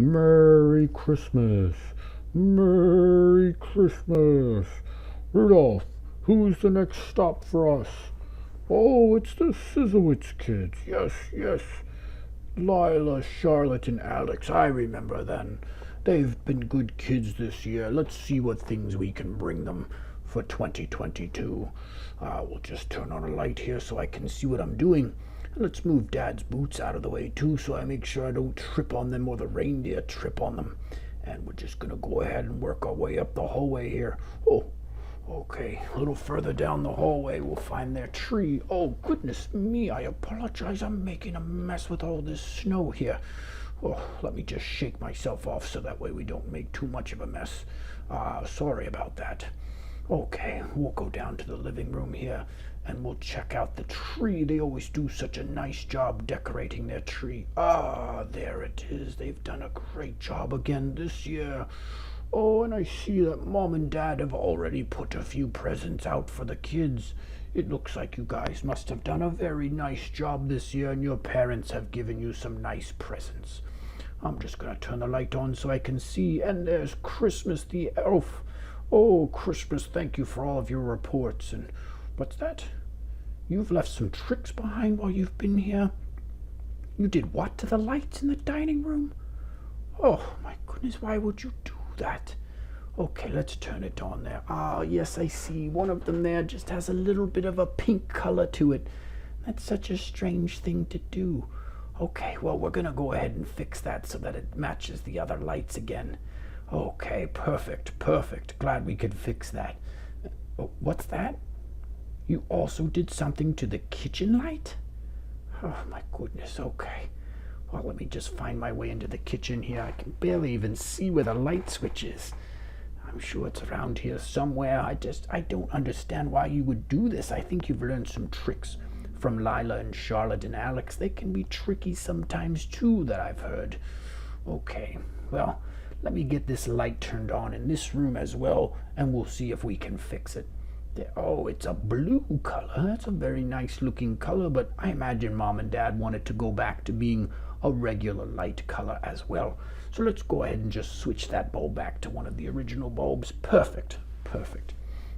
Merry Christmas! Merry Christmas! Rudolph, who's the next stop for us? Oh, it's the Sizzowitz kids. Yes, yes. Lyla, Charlotte, and Alex. I remember them. They've been good kids this year. Let's see what things we can bring them for 2022. We'll just turn on a light here so I can see what I'm doing. And let's move Dad's boots out of the way too so I make sure I don't trip on them or the reindeer trip on them. And we're just going to go ahead and work our way up the hallway here. Oh, okay, a little further down the hallway we'll find their tree. Oh, goodness me, I apologize. I'm making a mess with all this snow here. Oh, let me just shake myself off so that way we don't make too much of a mess. Sorry about that. Okay, we'll go down to the living room here and we'll check out the tree. They always do such a nice job decorating their tree. There it is. They've done a great job again this year. Oh, and I see that Mom and Dad have already put a few presents out for the kids. It looks like you guys must have done a very nice job this year and your parents have given you some nice presents. I'm just going to turn the light on so I can see. And there's Christmas the elf. Oh, Christmas, thank you for all of your reports. And what's that? You've left some tricks behind while you've been here? You did what to the lights in the dining room? Oh, my goodness, why would you do that? Okay, let's turn it on there. Yes, I see. One of them there just has a little bit of a pink color to it. That's such a strange thing to do. Okay, well, we're going to go ahead and fix that so that it matches the other lights again. Okay, perfect, perfect. Glad we could fix that. Oh, what's that? You also did something to the kitchen light? Oh, my goodness, okay. Well, let me just find my way into the kitchen here. I can barely even see where the light switch is. I'm sure it's around here somewhere. I don't understand why you would do this. I think you've learned some tricks from Lyla and Charlotte and Alex. They can be tricky sometimes too, that I've heard. Okay, well, let me get this light turned on in this room as well, and we'll see if we can fix it. Oh, it's a blue color. That's a very nice looking color, but I imagine Mom and Dad wanted to go back to being a regular light color as well. So let's go ahead and just switch that bulb back to one of the original bulbs. Perfect, perfect.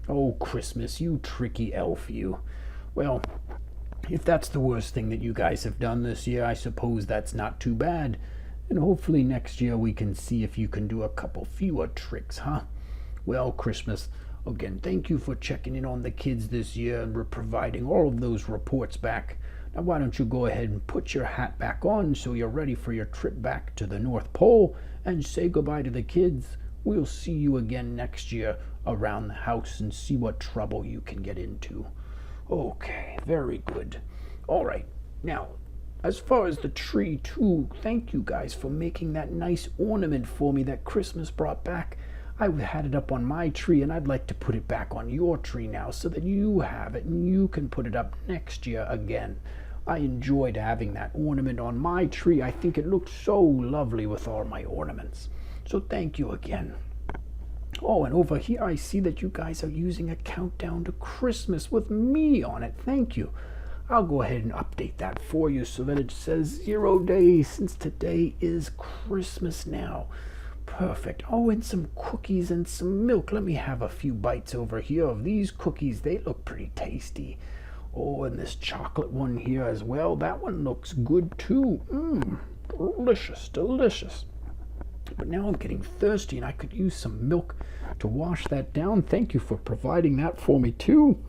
Oh, Christmas, you tricky elf, you. Well, if that's the worst thing that you guys have done this year, I suppose that's not too bad. And hopefully next year we can see if you can do a couple fewer tricks, huh? Well, Christmas, again, thank you for checking in on the kids this year and providing all of those reports back. Now, why don't you go ahead and put your hat back on so you're ready for your trip back to the North Pole and say goodbye to the kids. We'll see you again next year around the house and see what trouble you can get into. Okay, very good. All right, now, as far as the tree too, thank you guys for making that nice ornament for me that Christmas brought back. I had it up on my tree and I'd like to put it back on your tree now so that you have it and you can put it up next year again. I enjoyed having that ornament on my tree. I think it looked so lovely with all my ornaments. So thank you again. Oh, and over here I see that you guys are using a countdown to Christmas with me on it. Thank you. I'll go ahead and update that for you so that it says 0 days since today is Christmas now. Perfect. Oh, and some cookies and some milk. Let me have a few bites over here of these cookies. They look pretty tasty. Oh, and this chocolate one here as well. That one looks good too. Delicious, delicious. But now I'm getting thirsty and I could use some milk to wash that down. Thank you for providing that for me too.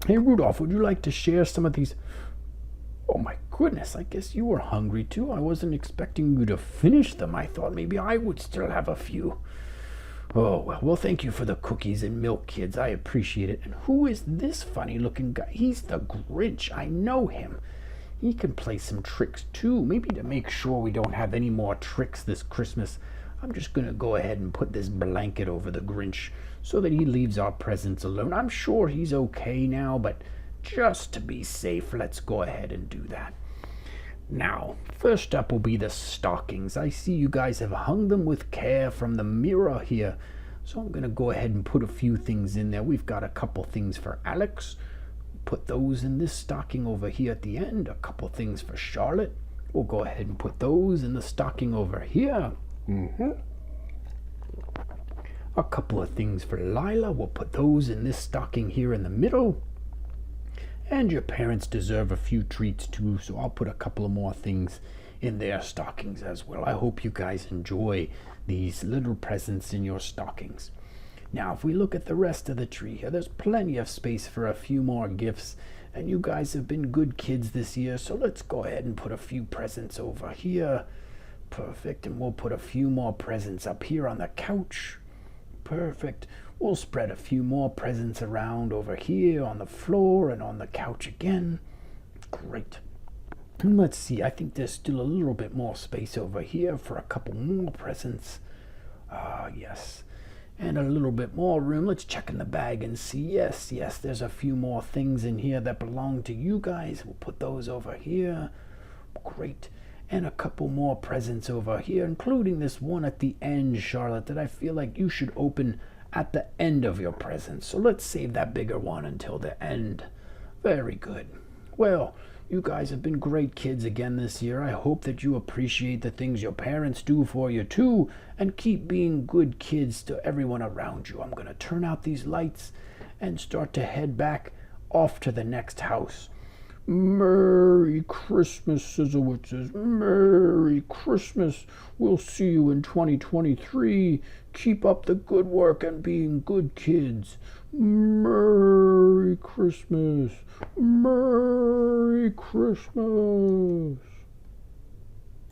Hey, Rudolph, would you like to share some of these? Oh my goodness, I guess you were hungry too. I wasn't expecting you to finish them. I thought maybe I would still have a few. Oh, well, thank you for the cookies and milk, kids. I appreciate it. And who is this funny looking guy? He's the Grinch. I know him. He can play some tricks too. Maybe to make sure we don't have any more tricks this Christmas, I'm just going to go ahead and put this blanket over the Grinch so that he leaves our presents alone. I'm sure he's okay now, but just to be safe, let's go ahead and do that. Now, first up will be the stockings. I see you guys have hung them with care from the mirror here. So I'm going to go ahead and put a few things in there. We've got a couple things for Alex. Put those in this stocking over here at the end. A couple things for Charlotte. We'll go ahead and put those in the stocking over here. A couple of things for Lyla. We'll put those in this stocking here in the middle. And your parents deserve a few treats too, so I'll put a couple of more things in their stockings as well. I hope you guys enjoy these little presents in your stockings. Now, if we look at the rest of the tree here, there's plenty of space for a few more gifts. And you guys have been good kids this year, so let's go ahead and put a few presents over here. Perfect. And we'll put a few more presents up here on the couch. Perfect. We'll spread a few more presents around over here on the floor and on the couch again. Great. And let's see, I think there's still a little bit more space over here for a couple more presents. Yes. And a little bit more room. Let's check in the bag and see. Yes, there's a few more things in here that belong to you guys. We'll put those over here. Great. And a couple more presents over here, including this one at the end, Charlotte, that I feel like you should open at the end of your presents. So let's save that bigger one until the end. Very good. Well, you guys have been great kids again this year. I hope that you appreciate the things your parents do for you too, and keep being good kids to everyone around you. I'm going to turn out these lights and start to head back off to the next house. Merry Christmas, Sizzlewitches. Merry Christmas. We'll see you in 2023. Keep up the good work and being good kids. Merry Christmas. Merry Christmas.